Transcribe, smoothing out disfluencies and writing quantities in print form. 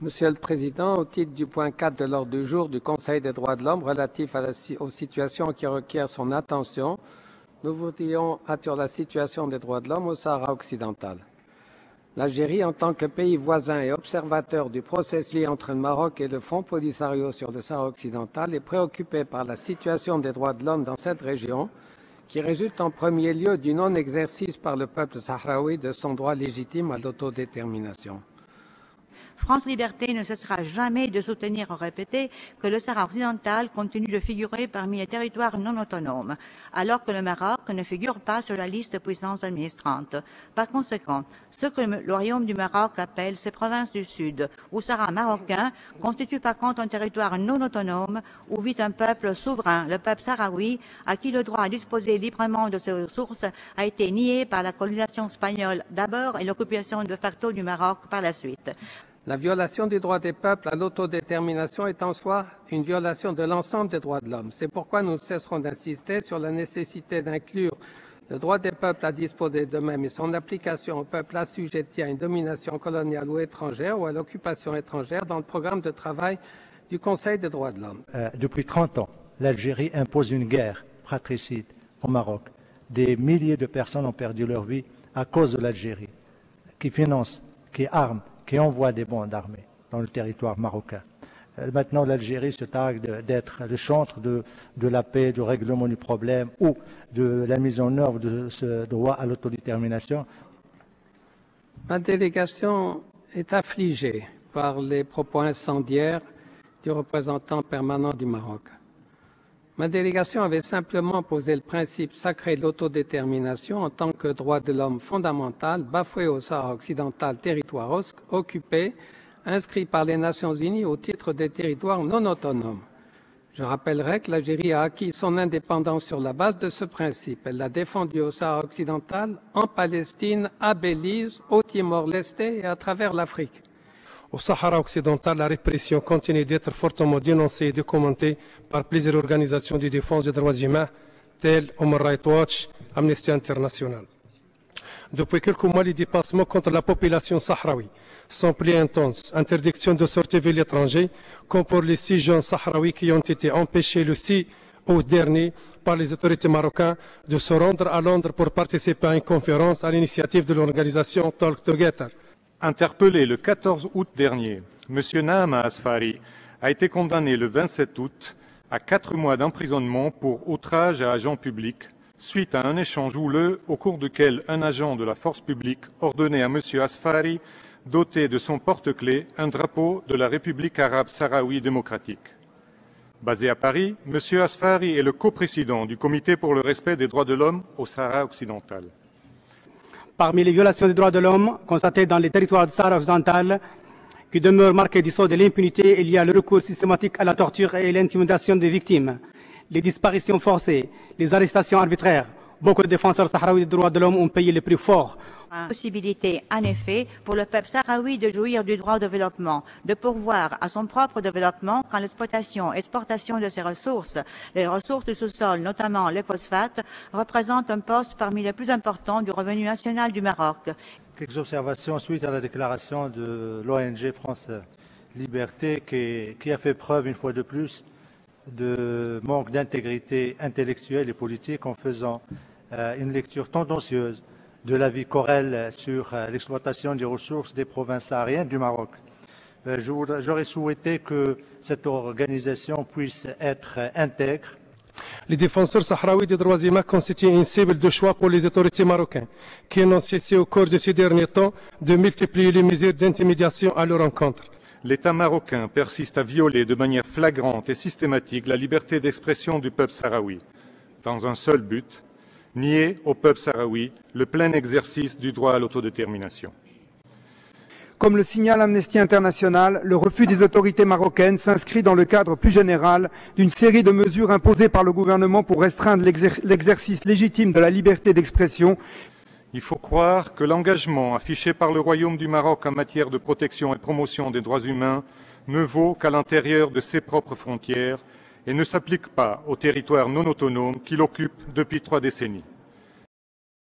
Monsieur le Président, au titre du point 4 de l'ordre du jour du Conseil des droits de l'homme relatif aux situations qui requièrent son attention, nous voudrions sur la situation des droits de l'homme au Sahara occidental. L'Algérie, en tant que pays voisin et observateur du processus entre le Maroc et le Front Polisario sur le Sahara occidental, est préoccupée par la situation des droits de l'homme dans cette région, qui résulte en premier lieu du non-exercice par le peuple sahraoui de son droit légitime à l'autodétermination. France Liberté ne cessera jamais de soutenir, répéter, que le Sahara occidental continue de figurer parmi les territoires non autonomes, alors que le Maroc ne figure pas sur la liste de puissances administrantes. Par conséquent, ce que le Royaume du Maroc appelle ses provinces du Sud, ou Sahara marocain, constitue par contre un territoire non autonome où vit un peuple souverain, le peuple sahraoui, à qui le droit à disposer librement de ses ressources a été nié par la colonisation espagnole d'abord et l'occupation de facto du Maroc par la suite. La violation du droit des peuples à l'autodétermination est en soi une violation de l'ensemble des droits de l'homme. C'est pourquoi nous cesserons d'insister sur la nécessité d'inclure le droit des peuples à disposer d'eux-mêmes et son application aux peuples assujettis à une domination coloniale ou étrangère ou à l'occupation étrangère dans le programme de travail du Conseil des droits de l'homme. Depuis 30 ans, l'Algérie impose une guerre fratricide au Maroc. Des milliers de personnes ont perdu leur vie à cause de l'Algérie, qui finance, qui arme, qui envoie des bandes armées dans le territoire marocain. Maintenant, l'Algérie se targue d'être le chantre de la paix, du règlement du problème ou de la mise en œuvre de ce droit à l'autodétermination. Ma délégation est affligée par les propos incendiaires du représentant permanent du Maroc. Ma délégation avait simplement posé le principe sacré de l'autodétermination en tant que droit de l'homme fondamental, bafoué au Sahara occidental, territoire occupé, inscrit par les Nations Unies au titre des territoires non autonomes. Je rappellerai que l'Algérie a acquis son indépendance sur la base de ce principe. Elle l'a défendu au Sahara occidental, en Palestine, à Belize, au Timor-Leste et à travers l'Afrique. Au Sahara occidental, la répression continue d'être fortement dénoncée et documentée par plusieurs organisations de défense des droits humains, telles Human Rights Watch, Amnesty International. Depuis quelques mois, les dépassements contre la population sahraoui sont plus intenses. Interdiction de sortie vers l'étranger, comme pour les 6 jeunes sahraouis qui ont été empêchés le 6 août dernier par les autorités marocaines de se rendre à Londres pour participer à une conférence à l'initiative de l'organisation Talk Together. Interpellé le 14 août dernier, M. Naama Asfari a été condamné le 27 août à 4 mois d'emprisonnement pour outrage à agent public, suite à un échange houleux au cours duquel un agent de la force publique ordonnait à M. Asfari doté de son porte-clés un drapeau de la République arabe sahraoui démocratique. Basé à Paris, M. Asfari est le coprésident du Comité pour le respect des droits de l'homme au Sahara occidental. Parmi les violations des droits de l'homme constatées dans les territoires du Sahara occidental, qui demeurent marqués du sceau de l'impunité, il y a le recours systématique à la torture et l'intimidation des victimes, les disparitions forcées, les arrestations arbitraires. Beaucoup de défenseurs sahraouis des droits de l'homme ont payé le prix fort. Possibilité, en effet, pour le peuple sahraoui de jouir du droit au développement, de pourvoir à son propre développement quand l'exploitation et exportation de ses ressources, les ressources du sous-sol, notamment les phosphates, représentent un poste parmi les plus importants du revenu national du Maroc. Quelques observations suite à la déclaration de l'ONG France Liberté qui a fait preuve une fois de plus de manque d'intégrité intellectuelle et politique en faisant une lecture tendancieuse de l'avis Corel sur l'exploitation des ressources des provinces sahariennes du Maroc. J'aurais souhaité que cette organisation puisse être intègre. Les défenseurs sahraouis des droits humains constituent une cible de choix pour les autorités marocaines, qui n'ont cessé au cours de ces derniers temps de multiplier les mesures d'intimidation à leur encontre. L'État marocain persiste à violer de manière flagrante et systématique la liberté d'expression du peuple sahraoui, dans un seul but, nier au peuple sahraoui le plein exercice du droit à l'autodétermination. Comme le signale Amnesty International, le refus des autorités marocaines s'inscrit dans le cadre plus général d'une série de mesures imposées par le gouvernement pour restreindre l'exercice légitime de la liberté d'expression. Il faut croire que l'engagement affiché par le Royaume du Maroc en matière de protection et promotion des droits humains ne vaut qu'à l'intérieur de ses propres frontières et ne s'applique pas au territoire non autonome qu'il occupe depuis 3 décennies.